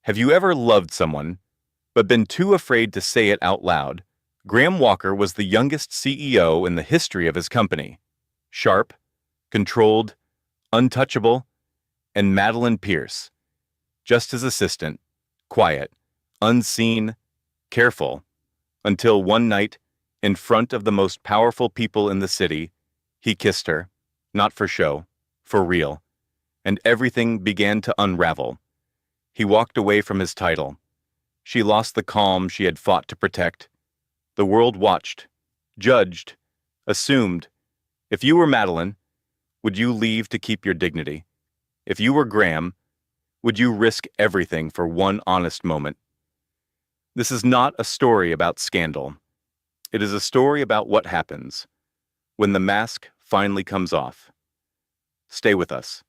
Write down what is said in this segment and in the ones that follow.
Have you ever loved someone, but been too afraid to say it out loud? Graham Walker was the youngest CEO in the history of his company. Sharp, controlled, untouchable, and Madeline Pierce, just his assistant, quiet, unseen, careful, until one night, in front of the most powerful people in the city, he kissed her, not for show, for real, and everything began to unravel. He walked away from his title. She lost the calm she had fought to protect. The world watched, judged, assumed. If you were Madeline, would you leave to keep your dignity? If you were Graham, would you risk everything for one honest moment? This is not a story about scandal. It is a story about what happens when the mask finally comes off. Stay with us.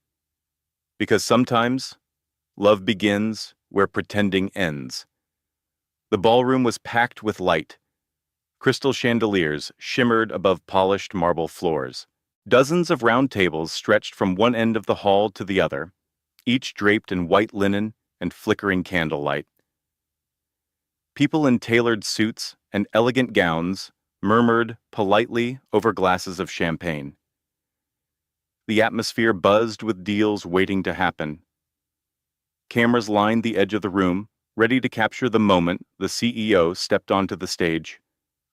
Because sometimes, love begins where pretending ends. The ballroom was packed with light. Crystal chandeliers shimmered above polished marble floors. Dozens of round tables stretched from one end of the hall to the other, each draped in white linen and flickering candlelight. People in tailored suits and elegant gowns murmured politely over glasses of champagne. The atmosphere buzzed with deals waiting to happen. Cameras lined the edge of the room, ready to capture the moment the CEO stepped onto the stage.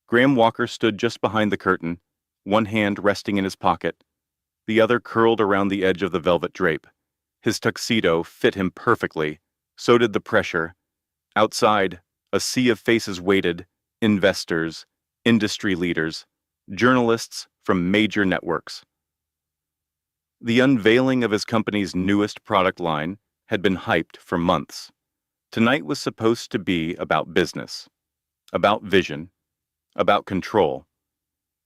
Graham Walker stood just behind the curtain, one hand resting in his pocket, the other curled around the edge of the velvet drape. His tuxedo fit him perfectly, so did the pressure. Outside, a sea of faces waited, investors, industry leaders, journalists from major networks. The unveiling of his company's newest product line had been hyped for months. Tonight was supposed to be about business, about vision, about control.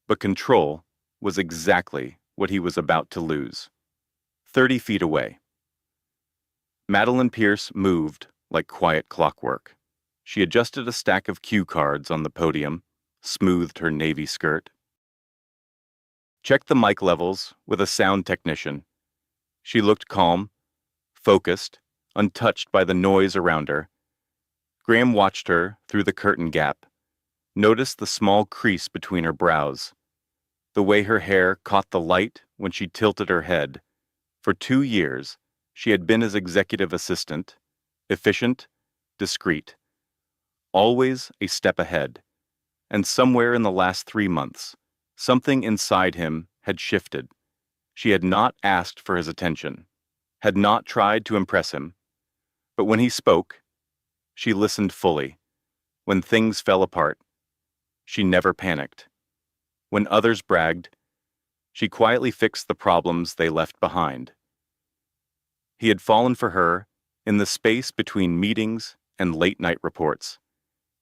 But control was exactly what he was about to lose. 30 feet away. Madeline Pierce moved like quiet clockwork. She adjusted a stack of cue cards on the podium, smoothed her navy skirt. Checked the mic levels with a sound technician. She looked calm, focused, untouched by the noise around her. Graham watched her through the curtain gap, noticed the small crease between her brows, the way her hair caught the light when she tilted her head. For 2 years, she had been his executive assistant, efficient, discreet, always a step ahead. And somewhere in the last 3 months, something inside him had shifted. She had not asked for his attention, had not tried to impress him. But when he spoke, she listened fully. When things fell apart, she never panicked. When others bragged, she quietly fixed the problems they left behind. He had fallen for her in the space between meetings and late-night reports,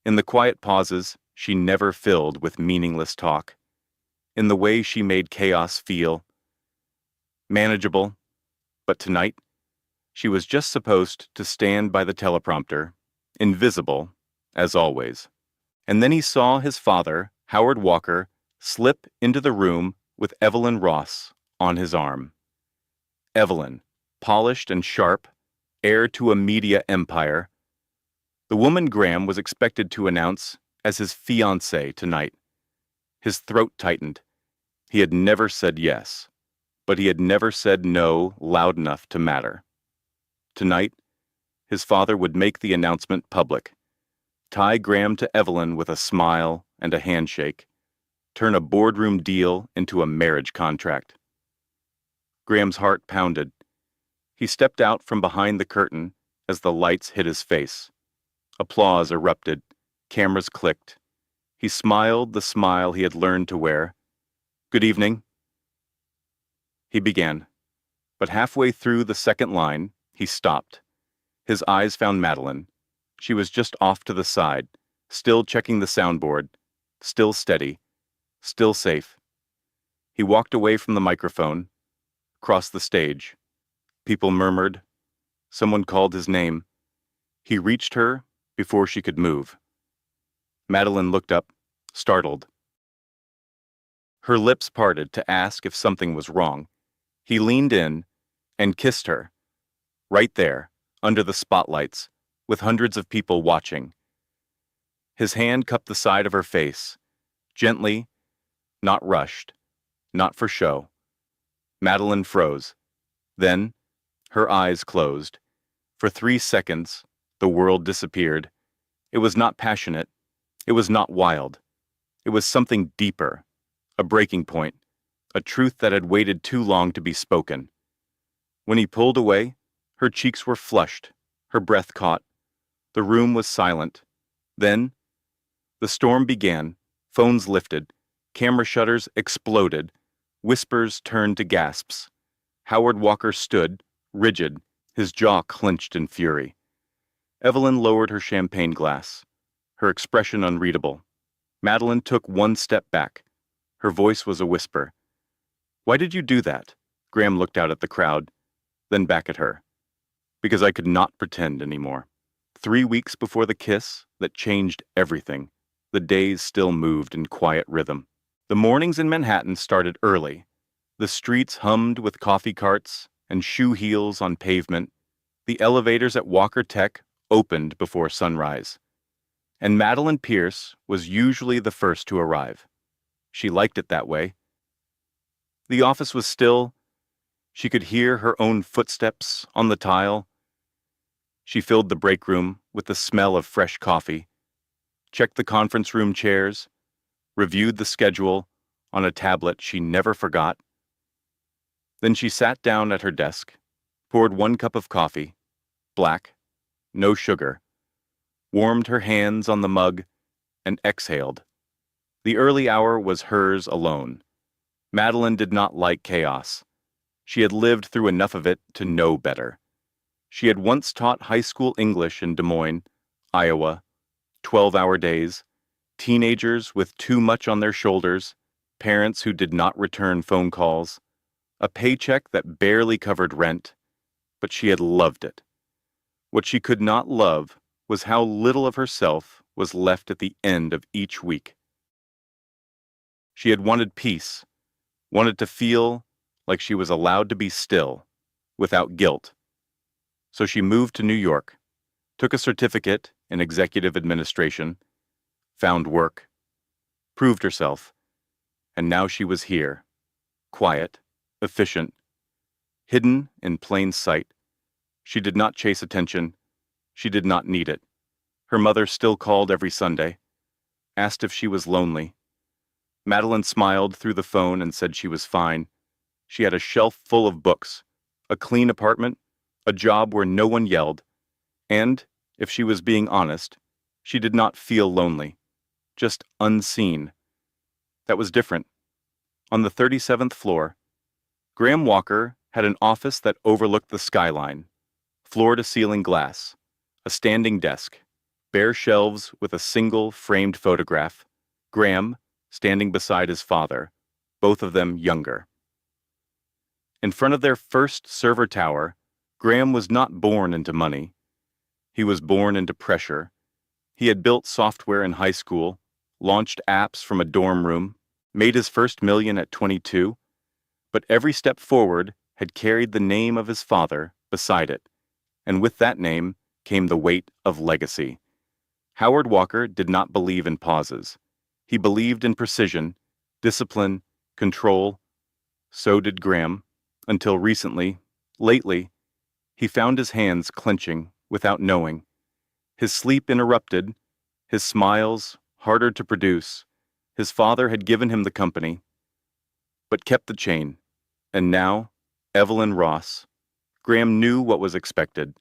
in the quiet pauses she never filled with meaningless talk, in the way she made chaos feel manageable. But tonight, she was just supposed to stand by the teleprompter, invisible, as always. And then he saw his father, Howard Walker, slip into the room with Evelyn Ross on his arm. Evelyn, polished and sharp, heir to a media empire. The woman Graham was expected to announce as his fiancée tonight. His throat tightened. He had never said yes, but he had never said no loud enough to matter. Tonight, his father would make the announcement public, tie Graham to Evelyn with a smile and a handshake, turn a boardroom deal into a marriage contract. Graham's heart pounded. He stepped out from behind the curtain as the lights hit his face. Applause erupted. Cameras clicked. He smiled the smile he had learned to wear. "Good evening." He began, but halfway through the second line, he stopped. His eyes found Madeline. She was just off to the side, still checking the soundboard, still steady, still safe. He walked away from the microphone, crossed the stage. People murmured. Someone called his name. He reached her before she could move. Madeline looked up, startled. Her lips parted to ask if something was wrong. He leaned in and kissed her, right there, under the spotlights, with hundreds of people watching. His hand cupped the side of her face, gently, not rushed, not for show. Madeline froze. Then, her eyes closed. For 3 seconds, the world disappeared. It was not passionate. It was not wild. It was something deeper, a breaking point, a truth that had waited too long to be spoken. When he pulled away, her cheeks were flushed, her breath caught. The room was silent. Then, the storm began, phones lifted, camera shutters exploded, whispers turned to gasps. Howard Walker stood, rigid, his jaw clenched in fury. Evelyn lowered her champagne glass, her expression unreadable. Madeline took one step back. Her voice was a whisper. "Why did you do that?" Graham looked out at the crowd, then back at her. "Because I could not pretend anymore." 3 weeks before the kiss that changed everything, the days still moved in quiet rhythm. The mornings in Manhattan started early. The streets hummed with coffee carts and shoe heels on pavement. The elevators at Walker Tech opened before sunrise. And Madeline Pierce was usually the first to arrive. She liked it that way. The office was still. She could hear her own footsteps on the tile. She filled the break room with the smell of fresh coffee, checked the conference room chairs, reviewed the schedule on a tablet she never forgot. Then she sat down at her desk, poured 1 cup of coffee, black, no sugar, warmed her hands on the mug, and exhaled. The early hour was hers alone. Madeline did not like chaos. She had lived through enough of it to know better. She had once taught high school English in Des Moines, Iowa, 12-hour days, teenagers with too much on their shoulders, parents who did not return phone calls, a paycheck that barely covered rent, but she had loved it. What she could not love was how little of herself was left at the end of each week. She had wanted peace, wanted to feel like she was allowed to be still, without guilt. So she moved to New York, took a certificate in executive administration, found work, proved herself, and now she was here, quiet, efficient, hidden in plain sight. She did not chase attention. She did not need it. Her mother still called every Sunday, asked if she was lonely. Madeline smiled through the phone and said she was fine. She had a shelf full of books, a clean apartment, a job where no one yelled, and, if she was being honest, she did not feel lonely, just unseen. That was different. On the 37th floor, Graham Walker had an office that overlooked the skyline, floor-to-ceiling glass, a standing desk, bare shelves with a single framed photograph, Graham standing beside his father, both of them younger. In front of their first server tower, Graham was not born into money. He was born into pressure. He had built software in high school, launched apps from a dorm room, made his first million at 22, but every step forward had carried the name of his father beside it, and with that name came the weight of legacy. Howard Walker did not believe in pauses. He believed in precision, discipline, control. So did Graham, until recently, lately, he found his hands clenching without knowing, his sleep interrupted, his smiles harder to produce. His father had given him the company, but kept the chain. And now, Evelyn Ross. Graham knew what was expected.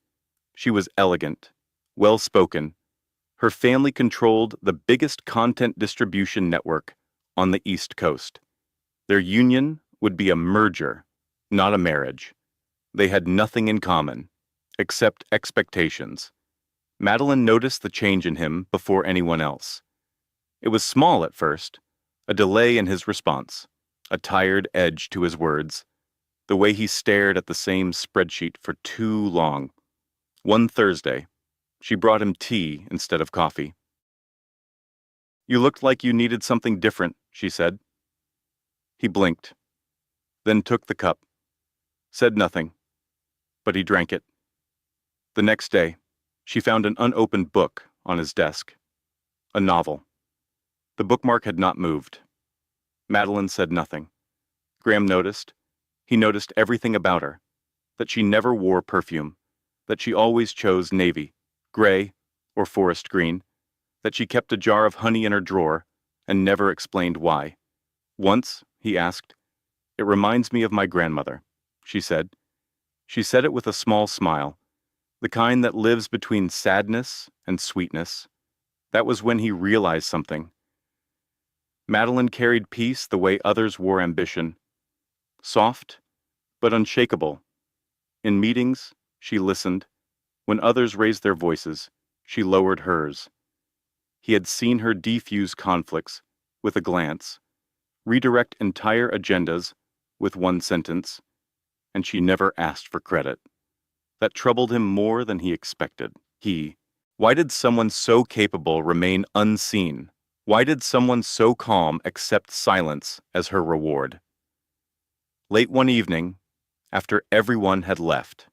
She was elegant, well-spoken. Her family controlled the biggest content distribution network on the East Coast. Their union would be a merger, not a marriage. They had nothing in common, except expectations. Madeline noticed the change in him before anyone else. It was small at first, a delay in his response, a tired edge to his words, the way he stared at the same spreadsheet for too long. One Thursday, she brought him tea instead of coffee. "You looked like you needed something different," she said. He blinked, then took the cup, said nothing, but he drank it. The next day, She found an unopened book on his desk. A novel. The bookmark had not moved. Madeline said nothing. Graham noticed. He noticed everything about her. That she never wore perfume. That she always chose navy, gray, or forest green. That she kept a jar of honey in her drawer and never explained why. Once, he asked, "It reminds me of my grandmother," she said. She said it with a small smile, the kind that lives between sadness and sweetness. That was when he realized something. Madeline carried peace the way others wore ambition. Soft, but unshakable. In meetings, she listened. When others raised their voices, she lowered hers. He had seen her defuse conflicts with a glance, redirect entire agendas with one sentence, and she never asked for credit. That troubled him more than he expected. Why did someone so capable remain unseen? Why did someone so calm accept silence as her reward? Late one evening, after everyone had left,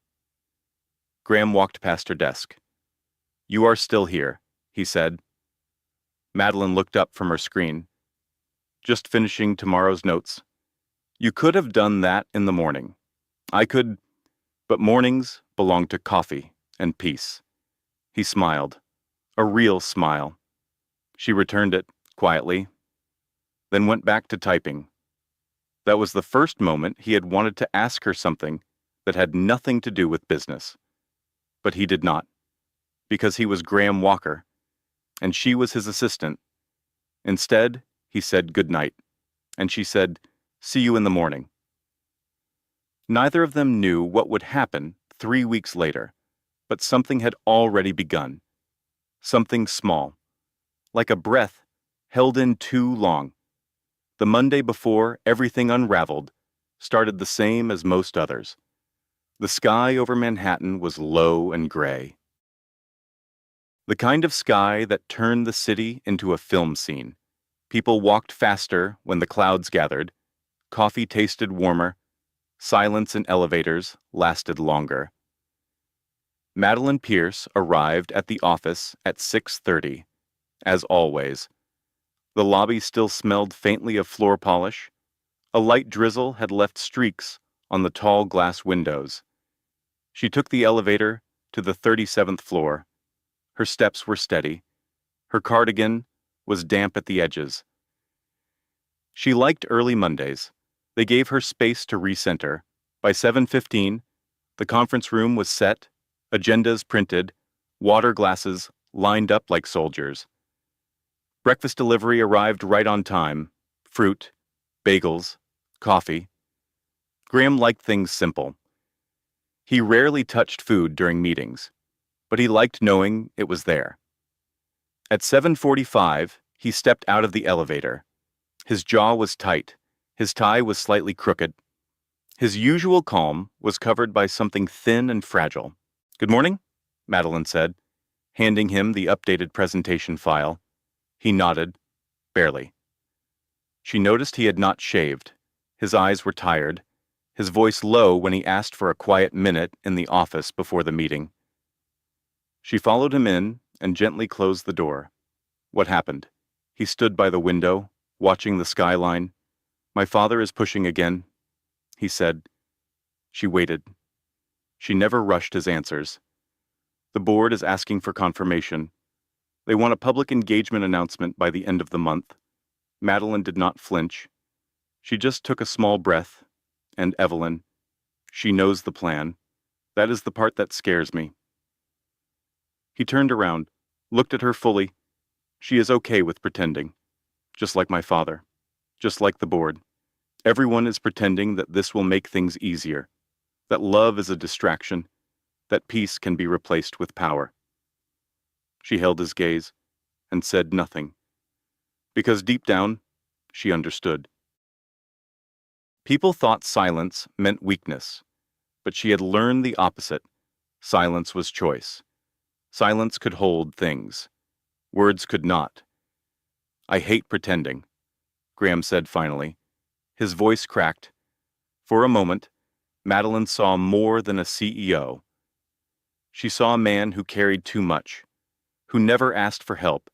Graham walked past her desk. "You are still here," he said. Madeline looked up from her screen. "Just finishing tomorrow's notes. You could have done that in the morning. I could, but mornings belong to coffee and peace." He smiled, a real smile. She returned it quietly, then went back to typing. That was the first moment he had wanted to ask her something that had nothing to do with business. But he did not, because he was Graham Walker, and she was his assistant. Instead, he said good night, and she said, "See you in the morning." Neither of them knew what would happen 3 weeks later, but something had already begun. Something small, like a breath held in too long. The Monday before everything unraveled started the same as most others. The sky over Manhattan was low and gray. The kind of sky that turned the city into a film scene. People walked faster when the clouds gathered. Coffee tasted warmer. Silence in elevators lasted longer. Madeline Pierce arrived at the office at 6:30, as always. The lobby still smelled faintly of floor polish. A light drizzle had left streaks on the tall glass windows. She took the elevator to the 37th floor. Her steps were steady. Her cardigan was damp at the edges. She liked early Mondays. They gave her space to recenter. By 7:15, the conference room was set, agendas printed, water glasses lined up like soldiers. Breakfast delivery arrived right on time. Fruit, bagels, coffee. Graham liked things simple. He rarely touched food during meetings, but he liked knowing it was there. At 7:45, he stepped out of the elevator. His jaw was tight. His tie was slightly crooked. His usual calm was covered by something thin and fragile. "Good morning," Madeline said, handing him the updated presentation file. He nodded, barely. She noticed he had not shaved. His eyes were tired, his voice low when he asked for a quiet minute in the office before the meeting. She followed him in and gently closed the door. What happened? He stood by the window, watching the skyline. "My father is pushing again," he said. She waited. She never rushed his answers. "The board is asking for confirmation. They want a public engagement announcement by the end of the month." Madeline did not flinch. She just took a small breath. "And Evelyn, she knows the plan. That is the part that scares me." He turned around, looked at her fully. "She is okay with pretending. Just like my father. Just like the board. Everyone is pretending that this will make things easier. That love is a distraction. That peace can be replaced with power." She held his gaze and said nothing. Because deep down, she understood. People thought silence meant weakness, but she had learned the opposite. Silence was choice. Silence could hold things. Words could not. "I hate pretending," Graham said finally. His voice cracked. For a moment, Madeline saw more than a CEO. She saw a man who carried too much, who never asked for help,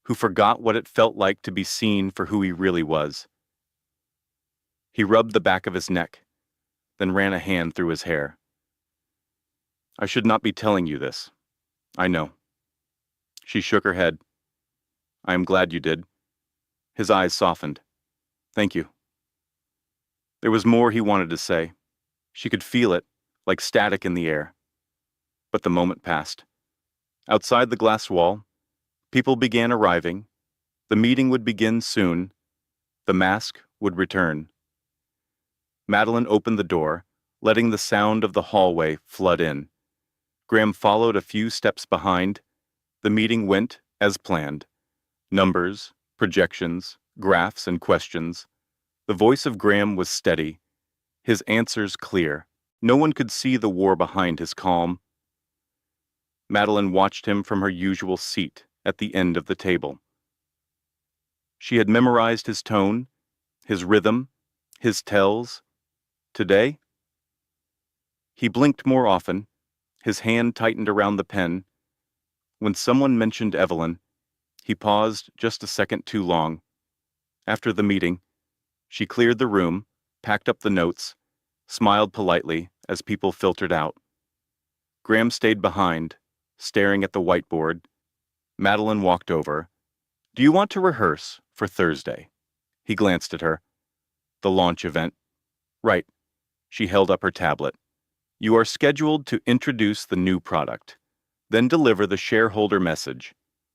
who forgot what it felt like to be seen for who he really was. He rubbed the back of his neck, then ran a hand through his hair. I should not be telling you this. I know. She shook her head. I am glad you did. His eyes softened. Thank you. There was more he wanted to say. She could feel it, like static in the air. But the moment passed. Outside the glass wall, people began arriving. The meeting would begin soon. The mask would return. Madeline opened the door, letting the sound of the hallway flood in. Graham followed a few steps behind. The meeting went as planned. Numbers, projections, graphs, and questions. The voice of Graham was steady, his answers clear. No one could see the war behind his calm. Madeline watched him from her usual seat at the end of the table. She had memorized his tone, his rhythm, his tells. Today? He blinked more often, his hand tightened around the pen. When someone mentioned Evelyn, he paused just a second too long. After the meeting, she cleared the room, packed up the notes, smiled politely as people filtered out. Graham stayed behind, staring at the whiteboard. Madeline walked over. Do you want to rehearse for Thursday? He glanced at her. The launch event. Right. She held up her tablet. You are scheduled to introduce the new product, then deliver the shareholder message,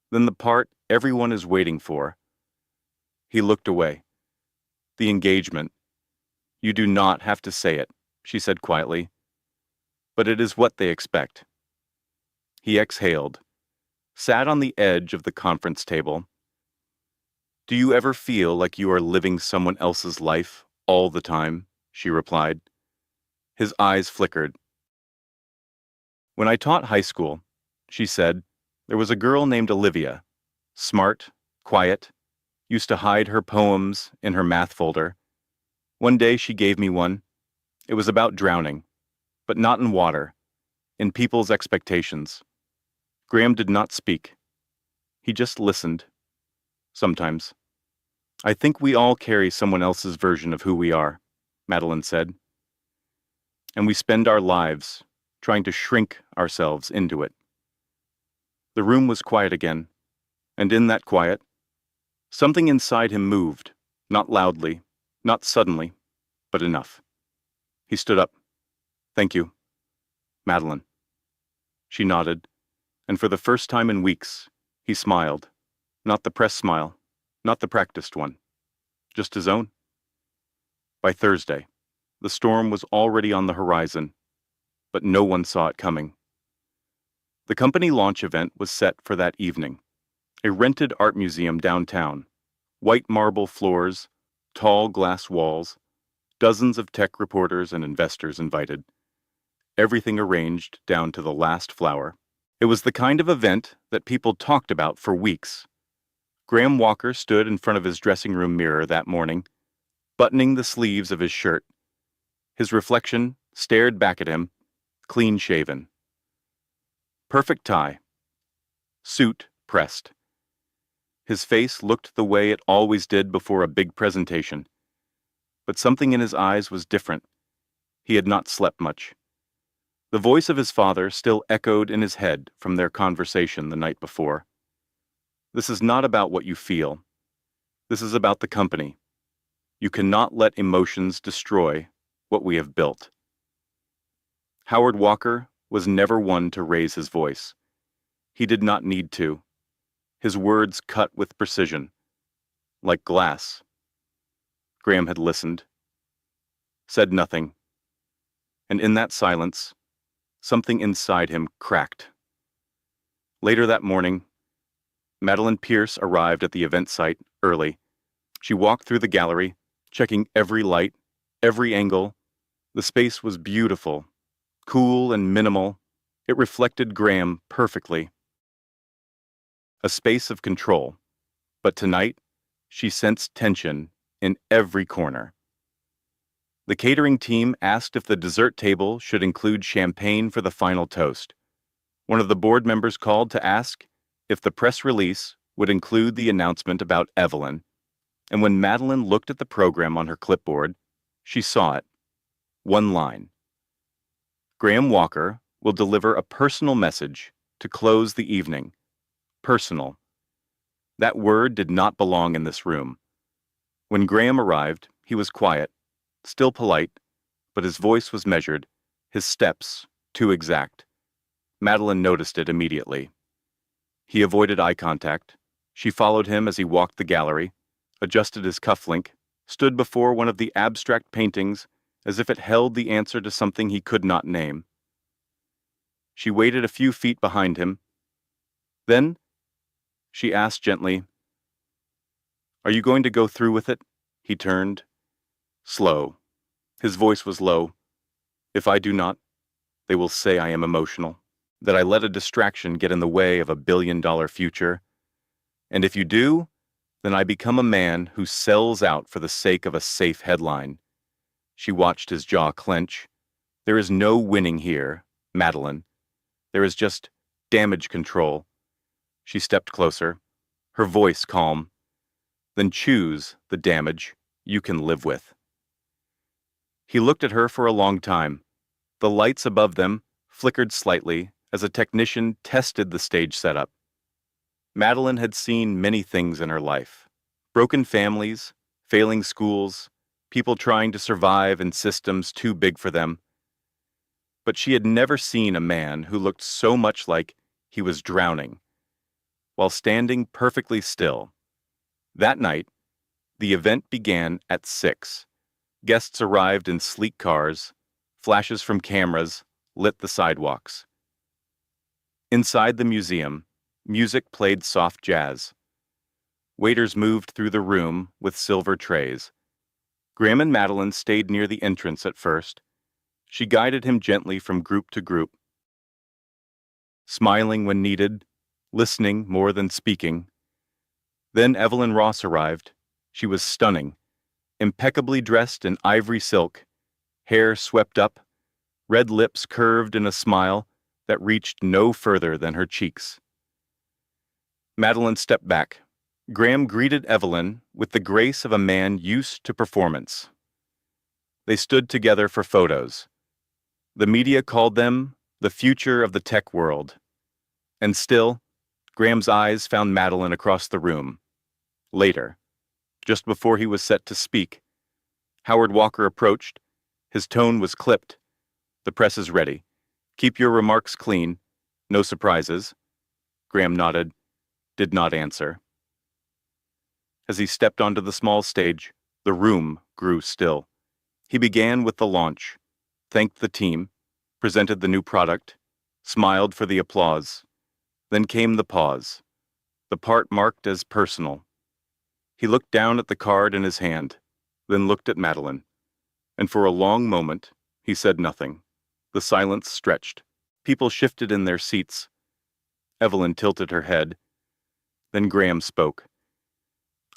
then the part everyone is waiting for. He looked away. The engagement. You do not have to say it, she said quietly. But it is what they expect. He exhaled, sat on the edge of the conference table. Do you ever feel like you are living someone else's life all the time? She replied. His eyes flickered. When I taught high school, she said, there was a girl named Olivia, smart, quiet, used to hide her poems in her math folder. One day she gave me one. It was about drowning, but not in water, in people's expectations. Graham did not speak. He just listened. Sometimes. I think we all carry someone else's version of who we are, Madeline said. And we spend our lives trying to shrink ourselves into it. The room was quiet again, and in that quiet, something inside him moved, not loudly, not suddenly, but enough. He stood up. Thank you, Madeline. She nodded, and for the first time in weeks, he smiled. Not the press smile, not the practiced one, just his own. By Thursday, the storm was already on the horizon, but no one saw it coming. The company launch event was set for that evening. A rented art museum downtown, white marble floors, tall glass walls, dozens of tech reporters and investors invited. Everything arranged down to the last flower. It was the kind of event that people talked about for weeks. Graham Walker stood in front of his dressing room mirror that morning, buttoning the sleeves of his shirt. His reflection stared back at him, clean-shaven. Perfect tie. Suit pressed. His face looked the way it always did before a big presentation. But something in his eyes was different. He had not slept much. The voice of his father still echoed in his head from their conversation the night before. This is not about what you feel. This is about the company. You cannot let emotions destroy what we have built. Howard Walker was never one to raise his voice. He did not need to. His words cut with precision, like glass. Graham had listened, said nothing, and in that silence, something inside him cracked. Later that morning, Madeline Pierce arrived at the event site early. She walked through the gallery, checking every light, every angle. The space was beautiful, cool and minimal. It reflected Graham perfectly. A space of control. But tonight, she sensed tension in every corner. The catering team asked if the dessert table should include champagne for the final toast. One of the board members called to ask if the press release would include the announcement about Evelyn, and when Madeline looked at the program on her clipboard, she saw it. One line. Graham Walker will deliver a personal message to close the evening. Personal. That word did not belong in this room. When Graham arrived, he was quiet, still polite, but his voice was measured, his steps too exact. Madeline noticed it immediately. He avoided eye contact. She followed him as he walked the gallery, adjusted his cufflink, stood before one of the abstract paintings as if it held the answer to something he could not name. She waited a few feet behind him. Then, she asked gently, "Are you going to go through with it?" He turned. Slow. His voice was low. "If I do not, they will say I am emotional, that I let a distraction get in the way of a billion-dollar future. And if you do, then I become a man who sells out for the sake of a safe headline." She watched his jaw clench. "There is no winning here, Madeline. There is just damage control." She stepped closer, her voice calm. "Then choose the damage you can live with." He looked at her for a long time. The lights above them flickered slightly as a technician tested the stage setup. Madeline had seen many things in her life. Broken families, failing schools, people trying to survive in systems too big for them. But she had never seen a man who looked so much like he was drowning, while standing perfectly still. That night, the event began at 6. Guests arrived in sleek cars. Flashes from cameras lit the sidewalks. Inside the museum, music played soft jazz. Waiters moved through the room with silver trays. Graham and Madeline stayed near the entrance at first. She guided him gently from group to group, smiling when needed, listening more than speaking. Then Evelyn Ross arrived. She was stunning, impeccably dressed in ivory silk, hair swept up, red lips curved in a smile that reached no further than her cheeks. Madeline stepped back. Graham greeted Evelyn with the grace of a man used to performance. They stood together for photos. The media called them the future of the tech world. And still, Graham's eyes found Madeline across the room. Later, just before he was set to speak, Howard Walker approached. His tone was clipped. "The press is ready. Keep your remarks clean. No surprises." Graham nodded, did not answer. As he stepped onto the small stage, the room grew still. He began with the launch, thanked the team, presented the new product, smiled for the applause. Then came the pause, the part marked as personal. He looked down at the card in his hand, then looked at Madeline. And for a long moment, he said nothing. The silence stretched. People shifted in their seats. Evelyn tilted her head. Then Graham spoke.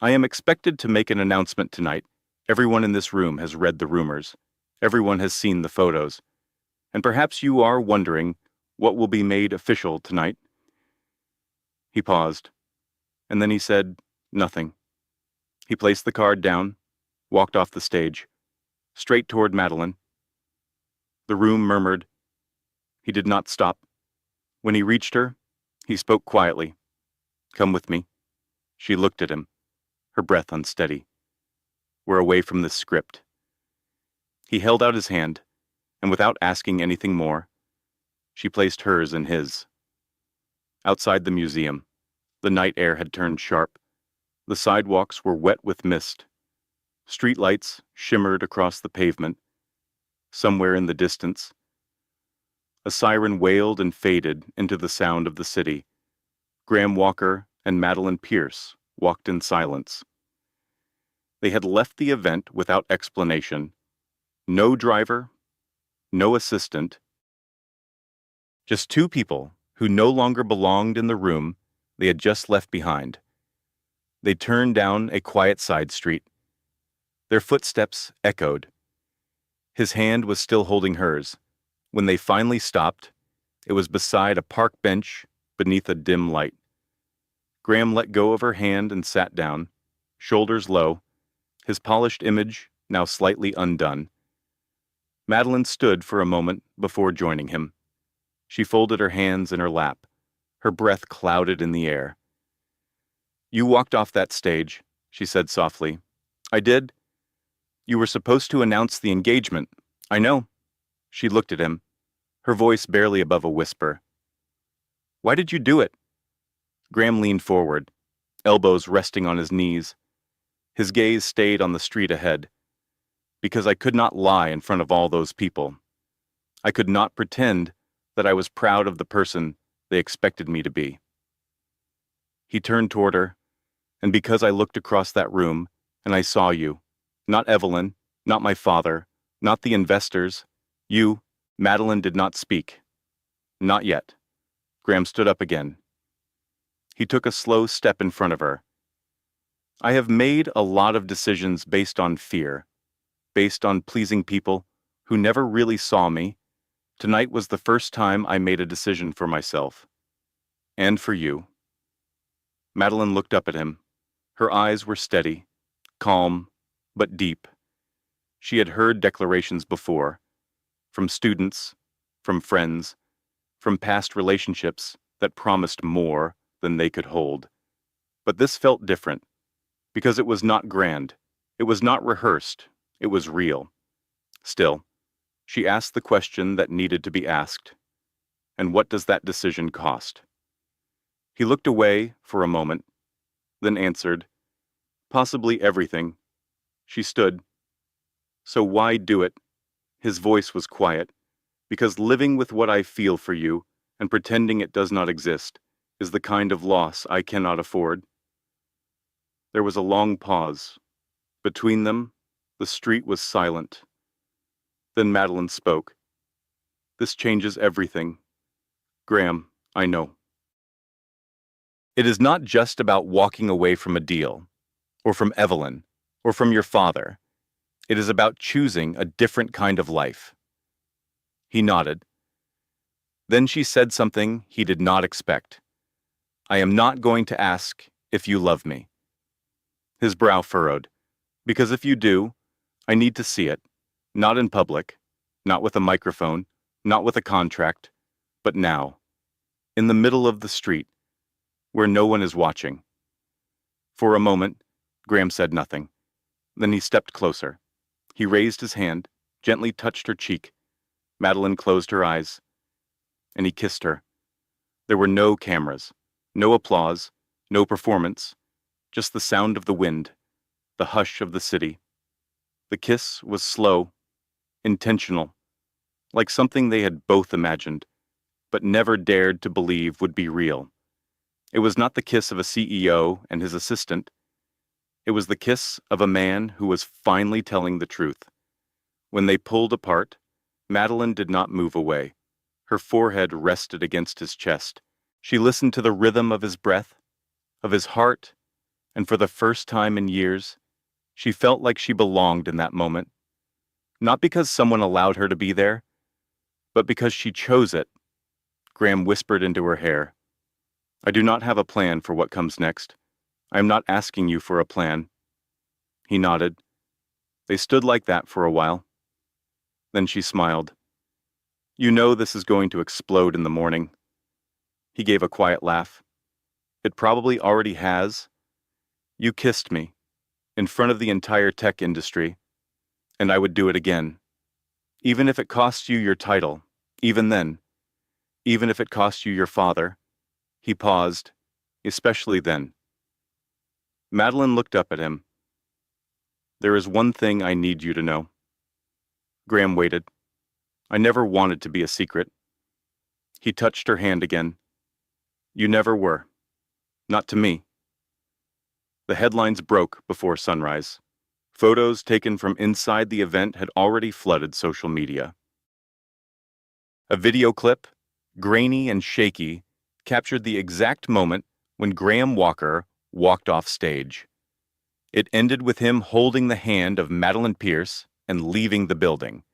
"I am expected to make an announcement tonight. Everyone in this room has read the rumors. Everyone has seen the photos. And perhaps you are wondering what will be made official tonight." He paused, and then he said nothing. He placed the card down, walked off the stage, straight toward Madeline. The room murmured. He did not stop. When he reached her, he spoke quietly. "Come with me." She looked at him, her breath unsteady. "We're away from this script." He held out his hand, and without asking anything more, she placed hers in his. Outside the museum, the night air had turned sharp. The sidewalks were wet with mist. Streetlights shimmered across the pavement. Somewhere in the distance, a siren wailed and faded into the sound of the city. Graham Walker and Madeline Pierce walked in silence. They had left the event without explanation. No driver, no assistant. Just two people who no longer belonged in the room they had just left behind. They turned down a quiet side street. Their footsteps echoed. His hand was still holding hers. When they finally stopped, It was beside a park bench beneath a dim light. Graham let go of her hand and sat down, shoulders low, his polished image now slightly undone. Madeline stood for a moment before joining him. She folded her hands in her lap, her breath clouded in the air. "You walked off that stage," she said softly. "I did? You were supposed to announce the engagement. I know." She looked at him, her voice barely above a whisper. "Why did you do it?" Graham leaned forward, elbows resting on his knees. His gaze stayed on the street ahead. "Because I could not lie in front of all those people. I could not pretend that I was proud of the person they expected me to be." He turned toward her, "And because I looked across that room and I saw you, not Evelyn, not my father, not the investors, you, Madeline did not speak. Not yet." Graham stood up again. He took a slow step in front of her. "I have made a lot of decisions based on fear, based on pleasing people who never really saw me. Tonight was the first time I made a decision for myself. And for you." Madeline looked up at him. Her eyes were steady, calm, but deep. She had heard declarations before, from students, from friends, from past relationships that promised more than they could hold. But this felt different, because it was not grand, it was not rehearsed, it was real. Still, she asked the question that needed to be asked. And what does that decision cost? He looked away for a moment, then answered, "Possibly everything." She stood. "So why do it?" His voice was quiet. "Because living with what I feel for you and pretending it does not exist is the kind of loss I cannot afford." There was a long pause. Between them, the street was silent. Then Madeline spoke. "This changes everything. Graham, I know. It is not just about walking away from a deal, or from Evelyn, or from your father. It is about choosing a different kind of life." He nodded. Then she said something he did not expect. "I am not going to ask if you love me." His brow furrowed. "Because if you do, I need to see it. Not in public, not with a microphone, not with a contract, but now, in the middle of the street, where no one is watching." For a moment, Graham said nothing. Then he stepped closer. He raised his hand, gently touched her cheek. Madeline closed her eyes, and he kissed her. There were no cameras, no applause, no performance, just the sound of the wind, the hush of the city. The kiss was slow, intentional, like something they had both imagined, but never dared to believe would be real. It was not the kiss of a CEO and his assistant. It was the kiss of a man who was finally telling the truth. When they pulled apart, Madeline did not move away. Her forehead rested against his chest. She listened to the rhythm of his breath, of his heart, and for the first time in years, she felt like she belonged in that moment. Not because someone allowed her to be there, but because she chose it. Graham whispered into her hair, "I do not have a plan for what comes next. I am not asking you for a plan." He nodded. They stood like that for a while. Then she smiled. "You know this is going to explode in the morning." He gave a quiet laugh. "It probably already has. You kissed me, in front of the entire tech industry, and I would do it again. Even if it costs you your title, even then. Even if it cost you your father." He paused, "Especially then." Madeline looked up at him. "There is one thing I need you to know." Graham waited. "I never wanted to be a secret." He touched her hand again. "You never were. Not to me." The headlines broke before sunrise. Photos taken from inside the event had already flooded social media. A video clip, grainy and shaky, captured the exact moment when Graham Walker walked off stage. It ended with him holding the hand of Madeline Pierce and leaving the building.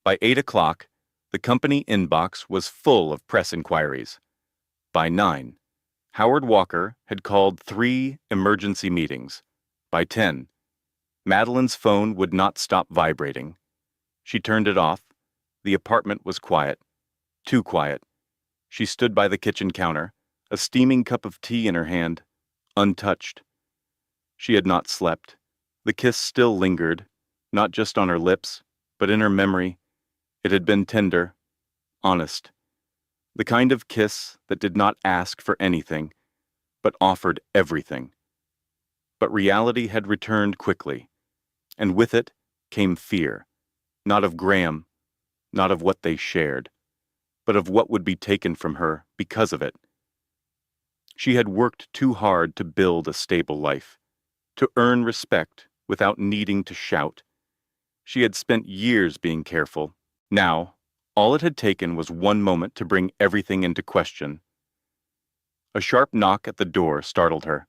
By 8 o'clock, The company inbox was full of press inquiries. By 9, Howard Walker had called 3 emergency meetings. By 10, Madeline's phone would not stop vibrating. She turned it off. The apartment was quiet. Too quiet. She stood by the kitchen counter, a steaming cup of tea in her hand, untouched. She had not slept. The kiss still lingered, not just on her lips, but in her memory. It had been tender, honest. The kind of kiss that did not ask for anything, but offered everything. But reality had returned quickly, and with it came fear, not of Graham, not of what they shared, but of what would be taken from her because of it. She had worked too hard to build a stable life, to earn respect without needing to shout. She had spent years being careful. Now, all it had taken was one moment to bring everything into question. A sharp knock at the door startled her.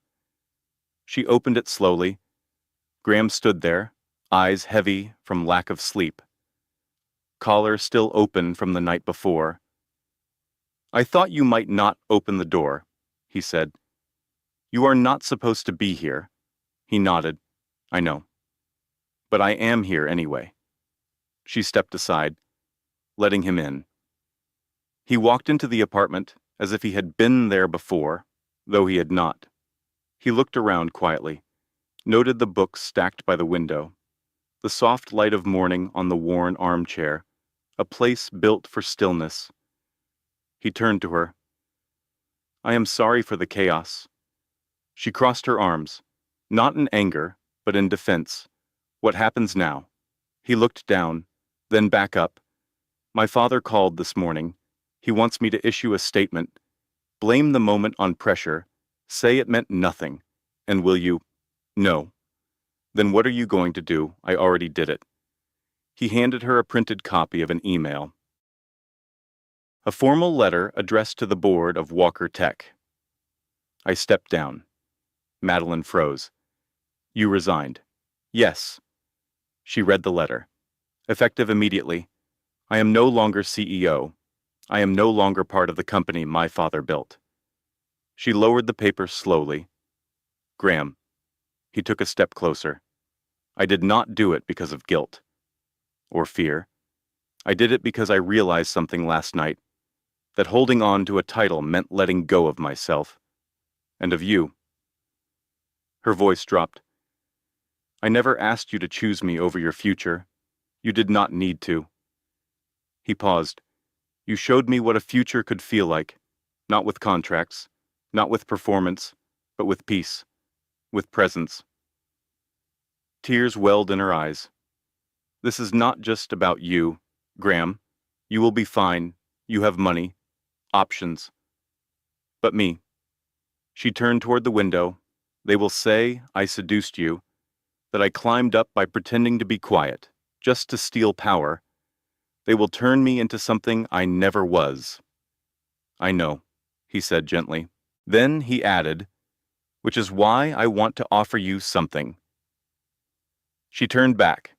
She opened it slowly. Graham stood there, eyes heavy from lack of sleep. Collar still open from the night before. "I thought you might not open the door," he said. "You are not supposed to be here." He nodded. "I know. But I am here anyway." She stepped aside, letting him in. He walked into the apartment as if he had been there before, though he had not. He looked around quietly, noted the books stacked by the window, the soft light of morning on the worn armchair, a place built for stillness. He turned to her. "I am sorry for the chaos." She crossed her arms, not in anger, but in defense. "What happens now?" He looked down, then back up. "My father called this morning. He wants me to issue a statement. Blame the moment on pressure. Say it meant nothing. And will you?" "No." "Then what are you going to do? I already did it." He handed her a printed copy of an email. A formal letter addressed to the board of Walker Tech. I stepped down. Madeline froze. "You resigned." "Yes." She read the letter. Effective immediately. "I am no longer CEO. I am no longer part of the company my father built." She lowered the paper slowly. "Graham." He took a step closer. "I did not do it because of guilt. Or fear. I did it because I realized something last night. That holding on to a title meant letting go of myself. And of you." Her voice dropped. "I never asked you to choose me over your future. You did not need to." He paused. "You showed me what a future could feel like. Not with contracts, not with performance, but with peace, with presence." Tears welled in her eyes. "This is not just about you, Graham. You will be fine. You have money, options. But me." She turned toward the window. "They will say I seduced you, that I climbed up by pretending to be quiet, just to steal power. They will turn me into something I never was." "I know," he said gently. Then he added, "Which is why I want to offer you something." She turned back.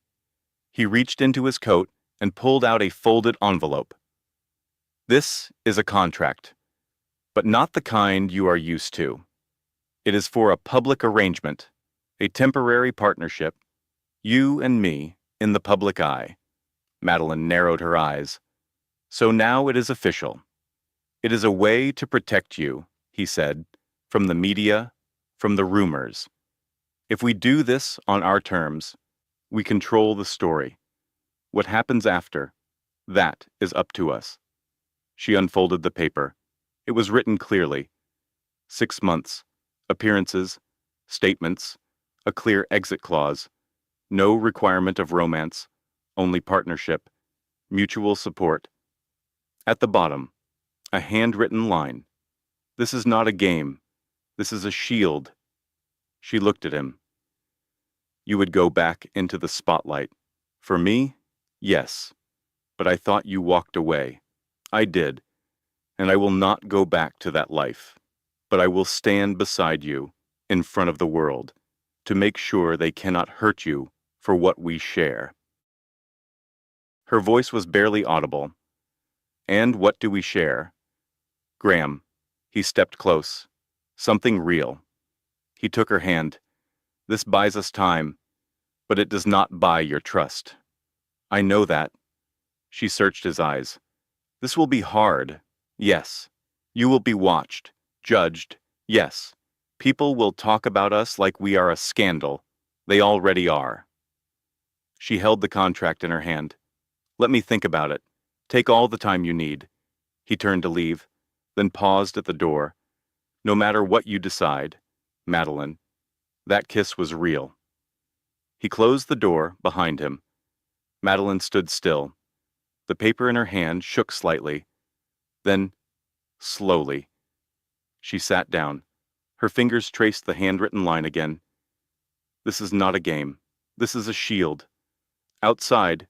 He reached into his coat and pulled out a folded envelope. "This is a contract, but not the kind you are used to. It is for a public arrangement, a temporary partnership, you and me in the public eye." Madeline narrowed her eyes. "So now it is official. It is a way to protect you," he said, "from the media, from the rumors. If we do this on our terms, we control the story. What happens after, that is up to us." She unfolded the paper. It was written clearly. 6 months, appearances, statements, a clear exit clause, no requirement of romance, only partnership, mutual support. At the bottom, a handwritten line. "This is not a game. This is a shield." She looked at him. "You would go back into the spotlight. For me, yes. But I thought you walked away. I did. And I will not go back to that life. But I will stand beside you, in front of the world, to make sure they cannot hurt you for what we share." Her voice was barely audible. And what do we share? Graham. He stepped close. Something real. He took her hand. This buys us time, but it does not buy your trust. I know that. She searched his eyes. This will be hard. Yes. You will be watched, judged. Yes. People will talk about us like we are a scandal. They already are. She held the contract in her hand. Let me think about it. Take all the time you need. He turned to leave, then paused at the door. No matter what you decide, Madeline, that kiss was real. He closed the door behind him. Madeline stood still. The paper in her hand shook slightly. Then, slowly, she sat down. Her fingers traced the handwritten line again. This is not a game. This is a shield. Outside,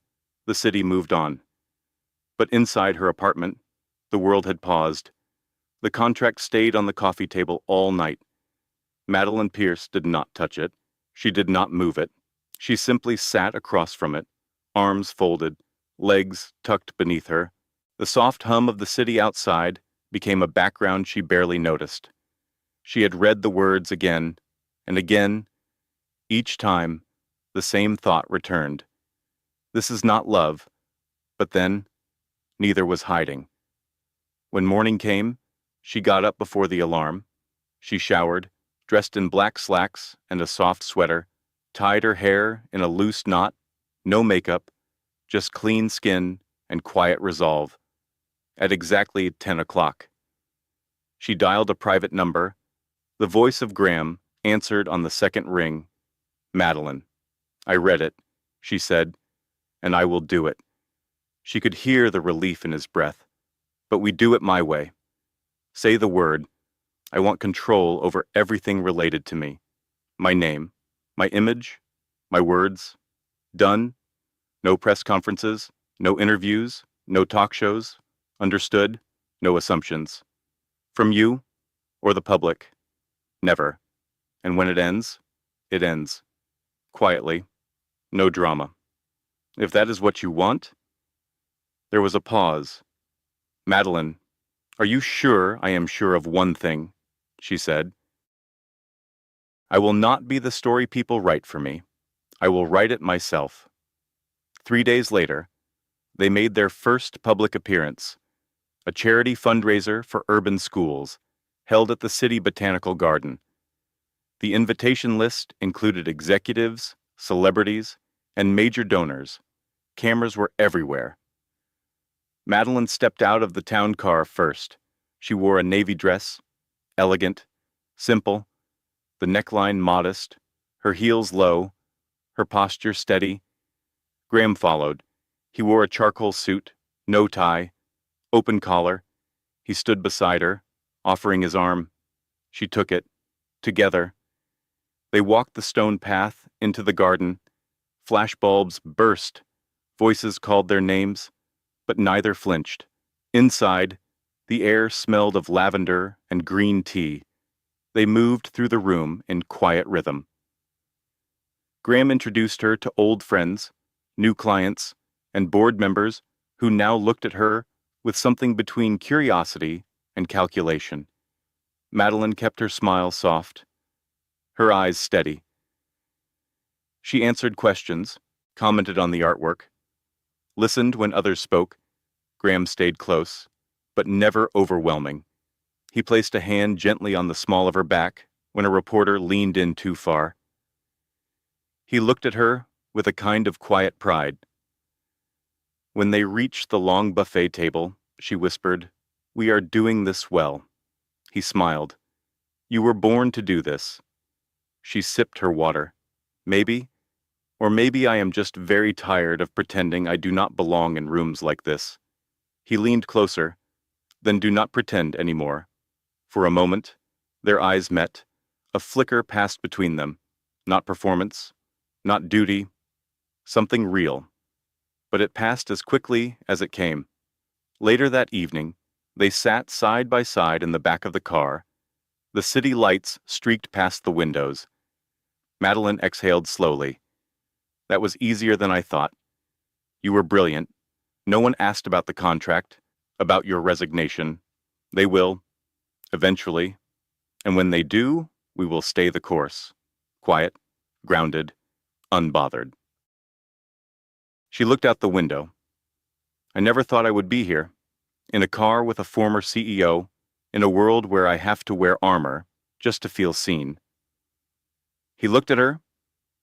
the city moved on. But inside her apartment, the world had paused. The contract stayed on the coffee table all night. Madeline Pierce did not touch it. She did not move it. She simply sat across from it, arms folded, legs tucked beneath her. The soft hum of the city outside became a background she barely noticed. She had read the words again and again. Each time, the same thought returned. This is not love. But then, neither was hiding. When morning came, she got up before the alarm. She showered, dressed in black slacks and a soft sweater, tied her hair in a loose knot, no makeup, just clean skin and quiet resolve. At exactly 10 o'clock. She dialed a private number. The voice of Graham answered on the second ring. Madeline. I read it, she said, and I will do it. She could hear the relief in his breath. But we do it my way. Say the word. I want control over everything related to me. My name, my image, my words. Done? No press conferences, no interviews, no talk shows. Understood? No assumptions. From you or the public? Never. And when it ends, it ends. Quietly. No drama. If that is what you want? There was a pause. Madeline, are you sure I am sure of one thing? She said. I will not be the story people write for me. I will write it myself. 3 days later, they made their first public appearance, a charity fundraiser for urban schools, held at the City Botanical Garden. The invitation list included executives, celebrities, and major donors. Cameras were everywhere. Madeline stepped out of the town car first. She wore a navy dress, elegant, simple, the neckline modest, her heels low, her posture steady. Graham followed. He wore a charcoal suit, no tie, open collar. He stood beside her, offering his arm. She took it. Together. They walked the stone path into the garden. Flashbulbs burst. Voices called their names, but neither flinched. Inside, the air smelled of lavender and green tea. They moved through the room in quiet rhythm. Graham introduced her to old friends, new clients, and board members who now looked at her with something between curiosity and calculation. Madeline kept her smile soft, her eyes steady. She answered questions, commented on the artwork, listened when others spoke. Graham stayed close, but never overwhelming. He placed a hand gently on the small of her back when a reporter leaned in too far. He looked at her with a kind of quiet pride. When they reached the long buffet table, she whispered, "We are doing this well." He smiled. "You were born to do this." She sipped her water. Maybe, or maybe I am just very tired of pretending I do not belong in rooms like this. He leaned closer. Then do not pretend anymore. For a moment, their eyes met. A flicker passed between them. Not performance, not duty, something real. But it passed as quickly as it came. Later that evening, they sat side by side in the back of the car. The city lights streaked past the windows. Madeline exhaled slowly. That was easier than I thought. You were brilliant. No one asked about the contract. about your resignation. They will, eventually, and when they do, we will stay the course. Quiet, grounded, unbothered. She looked out the window. I never thought I would be here, in a car with a former CEO, in a world where I have to wear armor just to feel seen. He looked at her,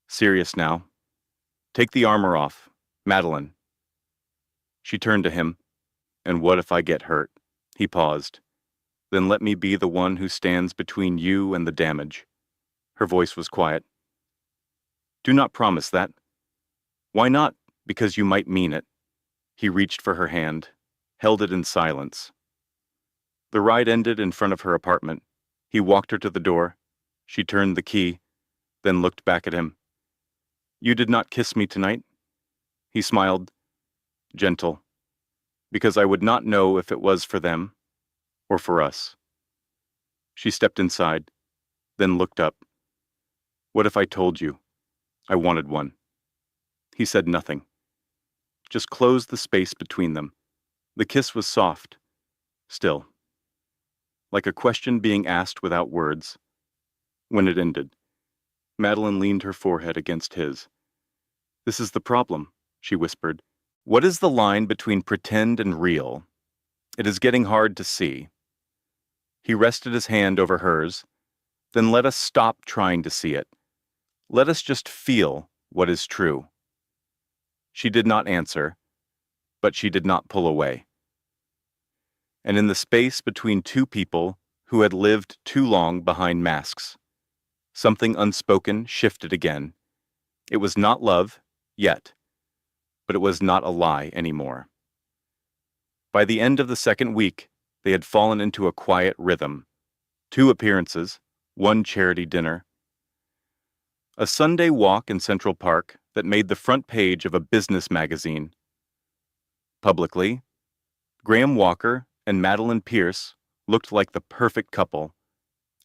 serious now. Take the armor off, Madeline. She turned to him. And what if I get hurt? He paused. Then let me be the one who stands between you and the damage. Her voice was quiet. Do not promise that. Why not? Because you might mean it. He reached for her hand, held it in silence. The ride ended in front of her apartment. He walked her to the door. She turned the key, then looked back at him. You did not kiss me tonight? He smiled, gentle, because I would not know if it was for them or for us. She stepped inside, then looked up. What if I told you I wanted one? He said nothing. Just closed the space between them. The kiss was soft, still, like a question being asked without words. When it ended, Madeline leaned her forehead against his. This is the problem, she whispered. What is the line between pretend and real? It is getting hard to see. He rested his hand over hers. Then let us stop trying to see it. Let us just feel what is true. She did not answer, but she did not pull away. And in the space between two people who had lived too long behind masks, something unspoken shifted again. It was not love, yet, but it was not a lie anymore. By the end of the second week, they had fallen into a quiet rhythm. 2 appearances, 1 charity dinner. A Sunday walk in Central Park that made the front page of a business magazine. Publicly, Graham Walker and Madeline Pierce looked like the perfect couple.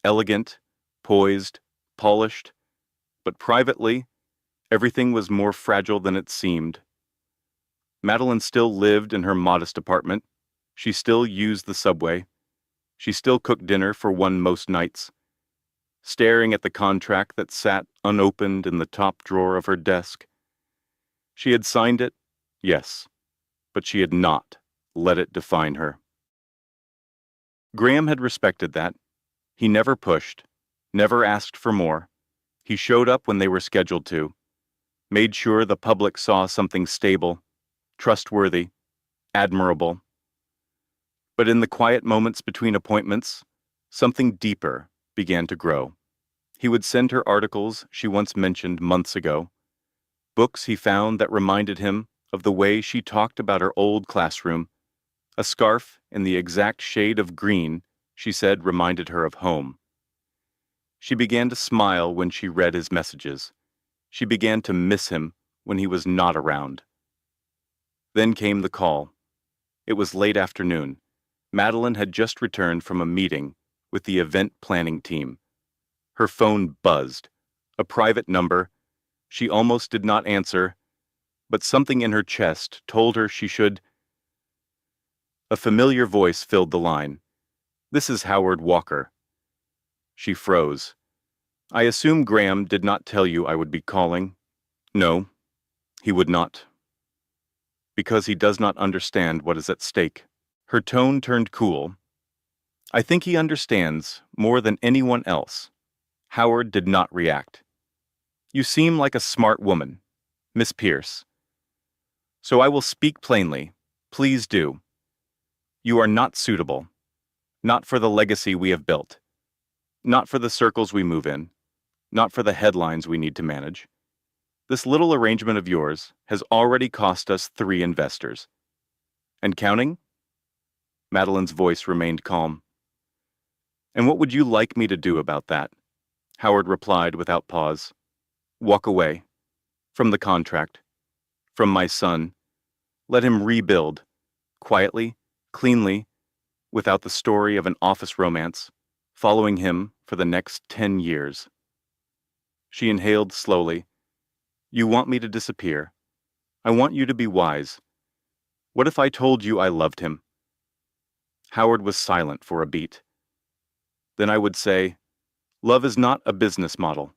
Elegant, poised, polished, but privately, everything was more fragile than it seemed. Madeline still lived in her modest apartment. She still used the subway. She still cooked dinner for one most nights. Staring at the contract that sat unopened in the top drawer of her desk. She had signed it, yes, but she had not let it define her. Graham had respected that. He never pushed, never asked for more. He showed up when they were scheduled to, made sure the public saw something stable, trustworthy, admirable. But in the quiet moments between appointments, something deeper began to grow. He would send her articles she once mentioned months ago, books he found that reminded him of the way she talked about her old classroom, a scarf in the exact shade of green she said reminded her of home. She began to smile when she read his messages. She began to miss him when he was not around. Then came the call. It was late afternoon. Madeline had just returned from a meeting with the event planning team. Her phone buzzed. A private number. She almost did not answer, but something in her chest told her she should. A familiar voice filled the line. This is Howard Walker. She froze. I assume Graham did not tell you I would be calling. No, he would not. Because he does not understand what is at stake. Her tone turned cool. I think he understands more than anyone else. Howard did not react. You seem like a smart woman, Miss Pierce. So I will speak plainly. Please do. You are not suitable. Not for the legacy we have built. Not for the circles we move in. Not for the headlines we need to manage. This little arrangement of yours has already cost us 3 investors. And counting? Madeline's voice remained calm. And what would you like me to do about that? Howard replied without pause. Walk away. From the contract. From my son. Let him rebuild. Quietly, cleanly, without the story of an office romance, following him for the next 10 years. She inhaled slowly. You want me to disappear. I want you to be wise. What if I told you I loved him? Howard was silent for a beat. Then I would say, love is not a business model.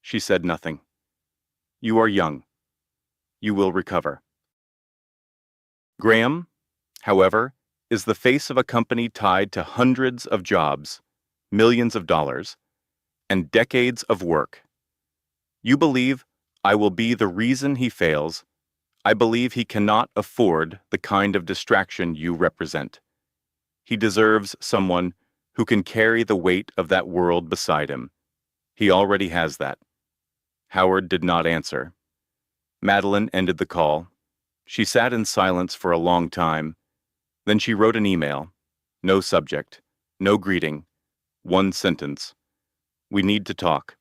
She said nothing. You are young. You will recover. Graham, however, is the face of a company tied to hundreds of jobs, millions of dollars, and decades of work. You believe I will be the reason he fails. I believe he cannot afford the kind of distraction you represent. He deserves someone who can carry the weight of that world beside him. He already has that. Howard did not answer. Madeline ended the call. She sat in silence for a long time. Then she wrote an email. No subject, no greeting, one sentence. We need to talk.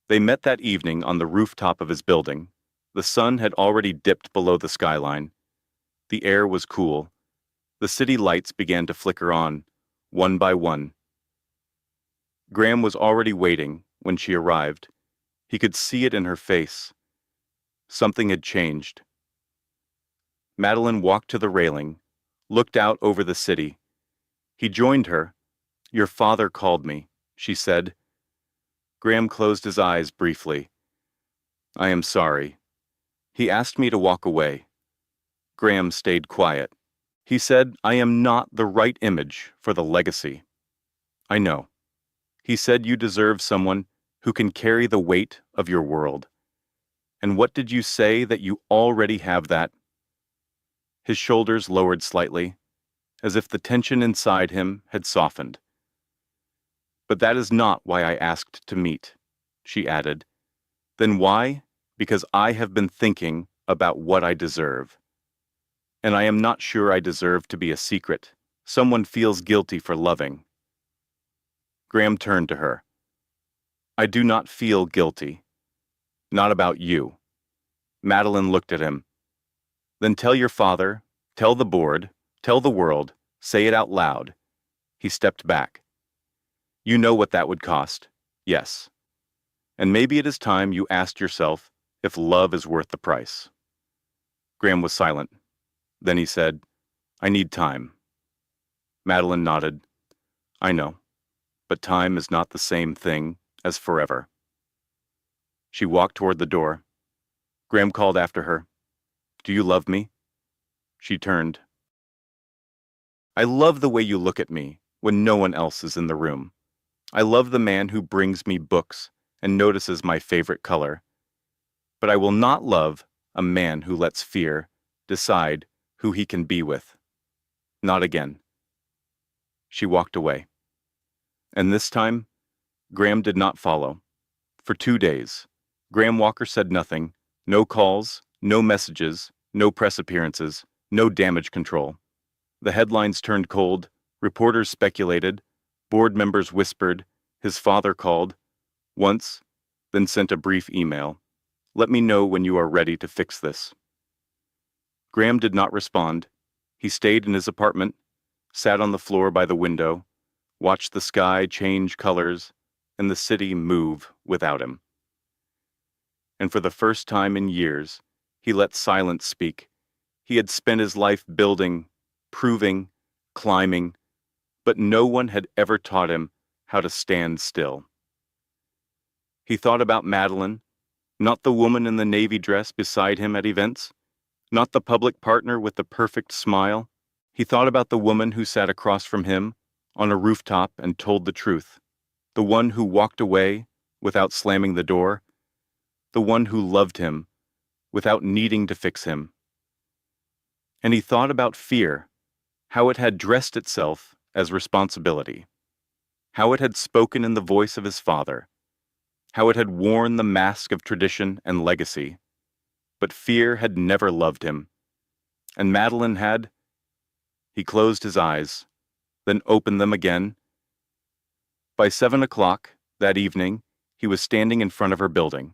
They met that evening on the rooftop of his building. The sun had already dipped below the skyline. The air was cool. The city lights began to flicker on, one by one. Graham was already waiting when she arrived. He could see it in her face. Something had changed. Madeline walked to the railing, looked out over the city. He joined her. Your father called me, she said. Graham closed his eyes briefly. I am sorry. He asked me to walk away. Graham stayed quiet. He said, I am not the right image for the legacy. I know. He said you deserve someone who can carry the weight of your world. And what did you say that you already have that? His shoulders lowered slightly, as if the tension inside him had softened. But that is not why I asked to meet, she added. Then why? Because I have been thinking about what I deserve. And I am not sure I deserve to be a secret. Someone feels guilty for loving. Graham turned to her. I do not feel guilty. Not about you. Madeline looked at him. Then tell your father, tell the board, tell the world, say it out loud. He stepped back. You know what that would cost. Yes. And maybe it is time you asked yourself if love is worth the price. Graham was silent. Then he said, I need time. Madeline nodded. I know, but time is not the same thing as forever. She walked toward the door. Graham called after her. Do you love me? She turned. I love the way you look at me when no one else is in the room. I love the man who brings me books and notices my favorite color. But I will not love a man who lets fear decide who he can be with. Not again. She walked away. And this time, Graham did not follow. For 2 days, Graham Walker said nothing, no calls, no messages, no press appearances, no damage control. The headlines turned cold, reporters speculated, board members whispered, his father called, once, then sent a brief email. Let me know when you are ready to fix this. Graham did not respond. He stayed in his apartment, sat on the floor by the window, watched the sky change colors and the city move without him. And for the first time in years, he let silence speak. He had spent his life building, proving, climbing, but no one had ever taught him how to stand still. He thought about Madeline, not the woman in the navy dress beside him at events, not the public partner with the perfect smile. He thought about the woman who sat across from him on a rooftop and told the truth, the one who walked away without slamming the door, the one who loved him without needing to fix him. And he thought about fear, how it had dressed itself as responsibility, how it had spoken in the voice of his father, how it had worn the mask of tradition and legacy. But fear had never loved him, and Madeline had. He closed his eyes, then opened them again. By 7 o'clock that evening, he was standing in front of her building.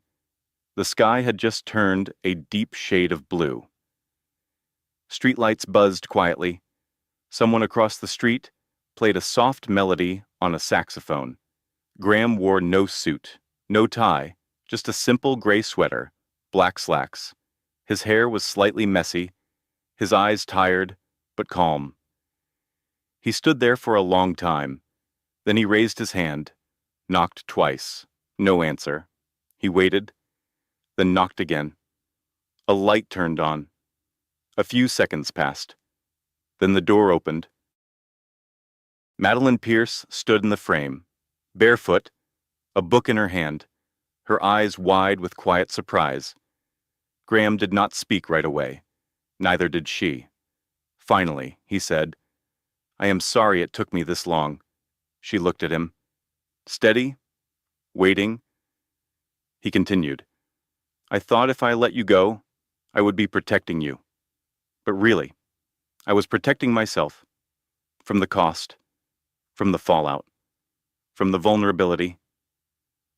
The sky had just turned a deep shade of blue. Streetlights buzzed quietly. Someone across the street played a soft melody on a saxophone. Graham wore no suit, no tie, just a simple gray sweater, black slacks. His hair was slightly messy, his eyes tired but calm. He stood there for a long time. Then he raised his hand, knocked twice. No answer. He waited, then knocked again. A light turned on. A few seconds passed. Then the door opened. Madeline Pierce stood in the frame, barefoot, a book in her hand, her eyes wide with quiet surprise. Graham did not speak right away. Neither did she. Finally, he said, "I am sorry it took me this long." She looked at him. Steady, waiting. He continued, "I thought if I let you go, I would be protecting you. But really, I was protecting myself. From the cost, from the fallout, from the vulnerability."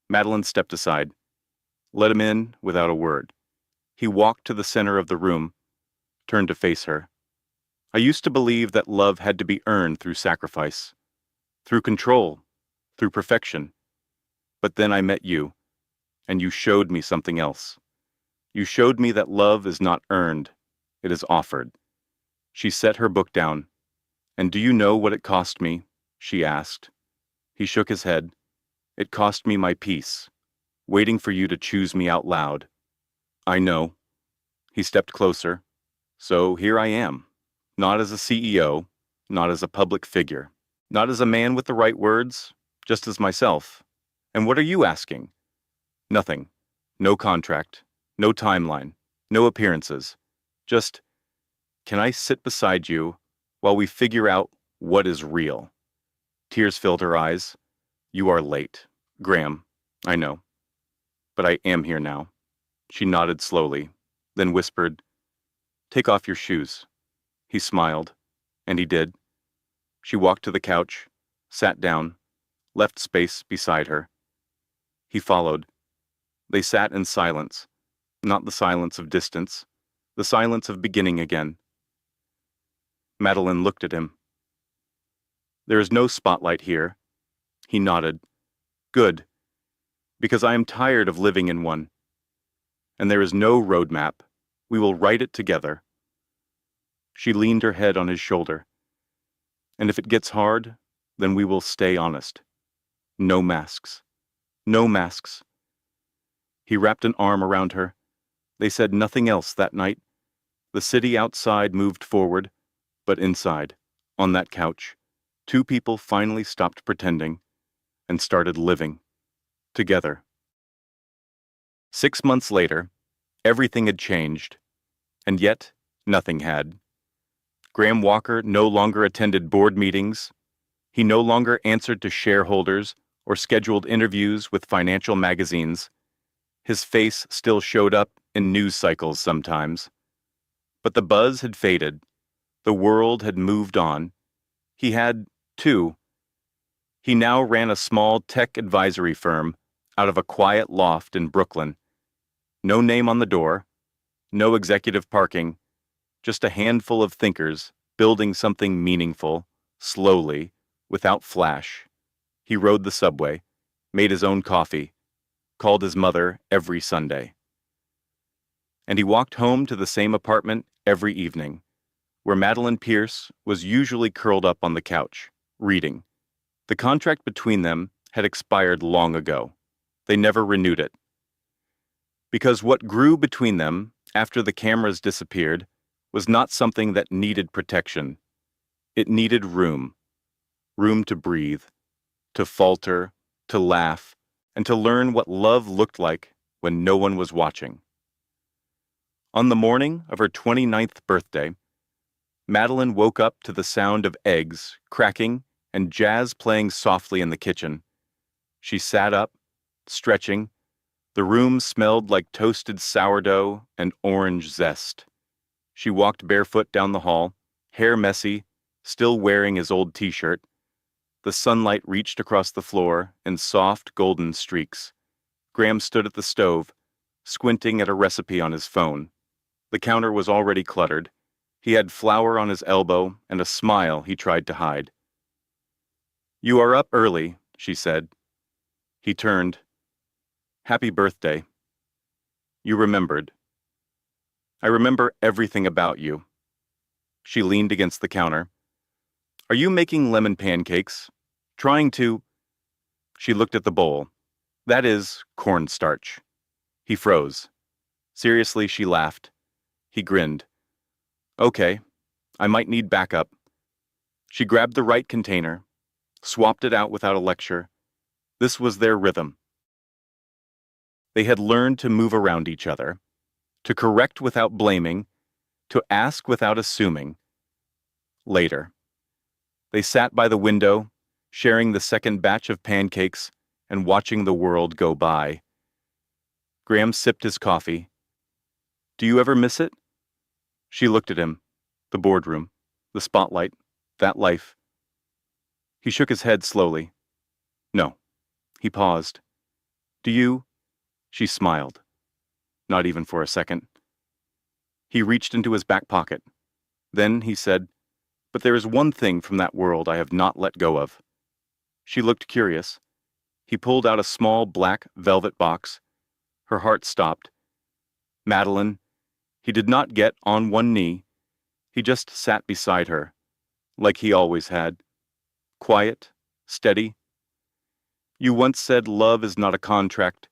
Madeline stepped aside, let him in without a word. He walked to the center of the room, turned to face her. "I used to believe that love had to be earned through sacrifice, through control, through perfection. But then I met you, and you showed me something else. You showed me that love is not earned, it is offered." She set her book down. "And do you know what it cost me?" she asked. He shook his head. "It cost me my peace, waiting for you to choose me out loud." "I know." He stepped closer. "So here I am, not as a CEO, not as a public figure, not as a man with the right words, just as myself. And what are you asking?" "Nothing. No contract, no timeline, no appearances. Just, can I sit beside you while we figure out what is real?" Tears filled her eyes. "You are late, Graham, I know. But I am here now." She nodded slowly, then whispered, "Take off your shoes." He smiled, and he did. She walked to the couch, sat down, left space beside her. He followed. They sat in silence, not the silence of distance, the silence of beginning again. Madeline looked at him. "There is no spotlight here." He nodded. "Good, because I am tired of living in one. And there is no roadmap. We will write it together." She leaned her head on his shoulder. "And if it gets hard, then we will stay honest. No masks. No masks." He wrapped an arm around her. They said nothing else that night. The city outside moved forward, but inside, on that couch, two people finally stopped pretending and started living together. 6 months later, everything had changed, and yet nothing had. Graham Walker no longer attended board meetings. He no longer answered to shareholders or scheduled interviews with financial magazines. His face still showed up in news cycles sometimes. But the buzz had faded. The world had moved on. He had, too. He now ran a small tech advisory firm out of a quiet loft in Brooklyn. No name on the door, no executive parking, just a handful of thinkers building something meaningful, slowly, without flash. He rode the subway, made his own coffee, called his mother every Sunday. And he walked home to the same apartment every evening, where Madeline Pierce was usually curled up on the couch, reading. The contract between them had expired long ago. They never renewed it. Because what grew between them after the cameras disappeared was not something that needed protection. It needed room. Room to breathe, to falter, to laugh, and to learn what love looked like when no one was watching. On the morning of her 29th birthday, Madeline woke up to the sound of eggs cracking and jazz playing softly in the kitchen. She sat up, stretching. The room smelled like toasted sourdough and orange zest. She walked barefoot down the hall, hair messy, still wearing his old t-shirt. The sunlight reached across the floor in soft golden streaks. Graham stood at the stove, squinting at a recipe on his phone. The counter was already cluttered. He had flour on his elbow and a smile he tried to hide. "You are up early," she said. He turned. "Happy birthday." You remembered. "I remember everything about you." She leaned against the counter. Are you making lemon pancakes? Trying to... She looked at the bowl. That is cornstarch. He froze. Seriously, she laughed. He grinned. Okay, I might need backup. She grabbed the right container, swapped it out without a lecture. This was their rhythm. They had learned to move around each other, to correct without blaming, to ask without assuming. Later, they sat by the window, sharing the second batch of pancakes and watching the world go by. Graham sipped his coffee. Do you ever miss it? She looked at him. The boardroom, the spotlight, that life. He shook his head slowly. No. He paused. Do you? She smiled. Not even for a second. He reached into his back pocket. Then he said, but there is one thing from that world I have not let go of. She looked curious. He pulled out a small black velvet box. Her heart stopped. Madeline. He did not get on one knee. He just sat beside her, like he always had. Quiet, steady. You once said love is not a contract,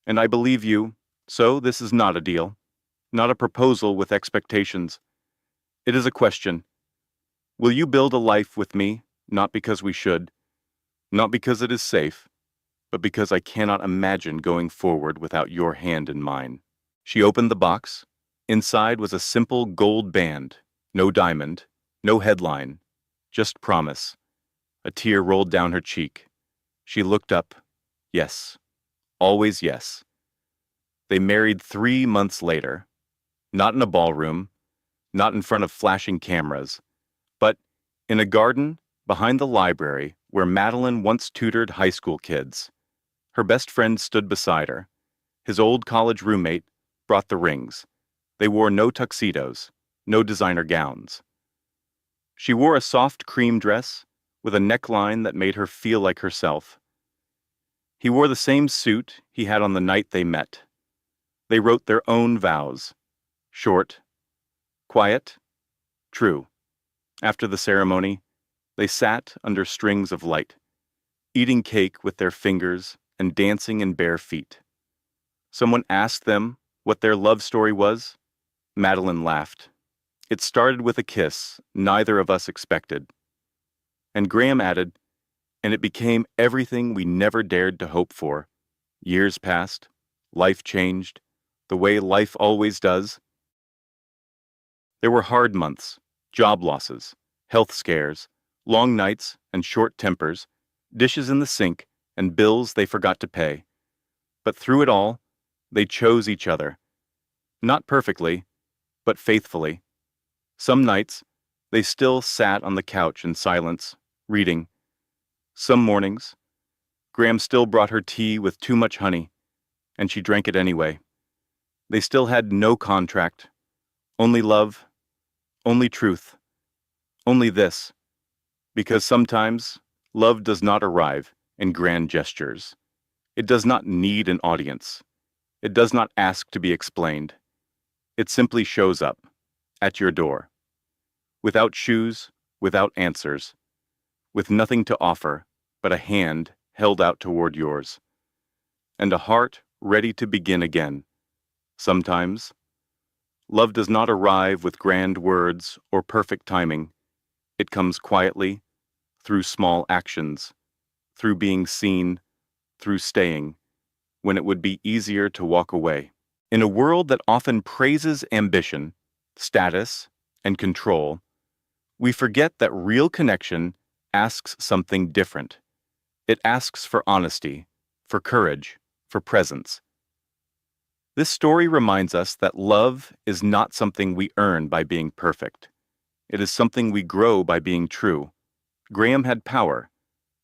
and I believe you, so this is not a deal, not a proposal with expectations. It is a question. Will you build a life with me, not because we should, not because it is safe, but because I cannot imagine going forward without your hand in mine? She opened the box. Inside was a simple gold band, no diamond, no headline, just promise. A tear rolled down her cheek. She looked up. Yes. Always yes. They married 3 months later. Not in a ballroom, not in front of flashing cameras, but in a garden behind the library where Madeline once tutored high school kids. Her best friend stood beside her. His old college roommate brought the rings. They wore no tuxedos, no designer gowns. She wore a soft cream dress with a neckline that made her feel like herself. He wore the same suit he had on the night they met. They wrote their own vows. Short, quiet, true. After the ceremony, they sat under strings of light, eating cake with their fingers and dancing in bare feet. Someone asked them what their love story was. Madeline laughed. It started with a kiss neither of us expected. And Graham added, and it became everything we never dared to hope for. Years passed, life changed, the way life always does. There were hard months, job losses, health scares, long nights and short tempers, dishes in the sink, and bills they forgot to pay. But through it all, they chose each other. Not perfectly, but faithfully. Some nights, they still sat on the couch in silence, reading. Some mornings, Graham still brought her tea with too much honey, and she drank it anyway. They still had no contract, only love, only truth, only this, because sometimes love does not arrive in grand gestures. It does not need an audience. It does not ask to be explained. It simply shows up, at your door, without shoes, without answers, with nothing to offer but a hand held out toward yours, and a heart ready to begin again. Sometimes, love does not arrive with grand words or perfect timing. It comes quietly, through small actions, through being seen, through staying, when it would be easier to walk away. In a world that often praises ambition, status, and control, we forget that real connection asks something different. It asks for honesty, for courage, for presence. This story reminds us that love is not something we earn by being perfect. It is something we grow by being true. Graham had power,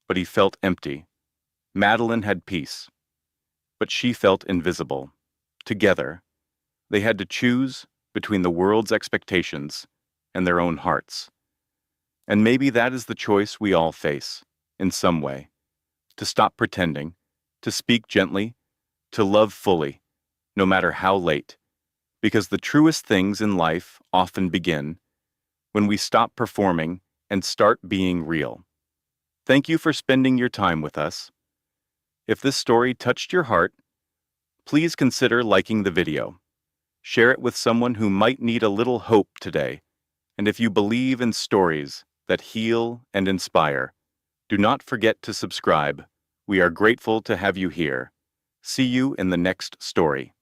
but he felt empty. Madeline had peace, but she felt invisible. Together, they had to choose between the world's expectations and their own hearts. And maybe that is the choice we all face, in some way. To stop pretending, to speak gently, to love fully, no matter how late. Because the truest things in life often begin when we stop performing and start being real. Thank you for spending your time with us. If this story touched your heart, please consider liking the video. Share it with someone who might need a little hope today. And if you believe in stories that heal and inspire, do not forget to subscribe. We are grateful to have you here. See you in the next story.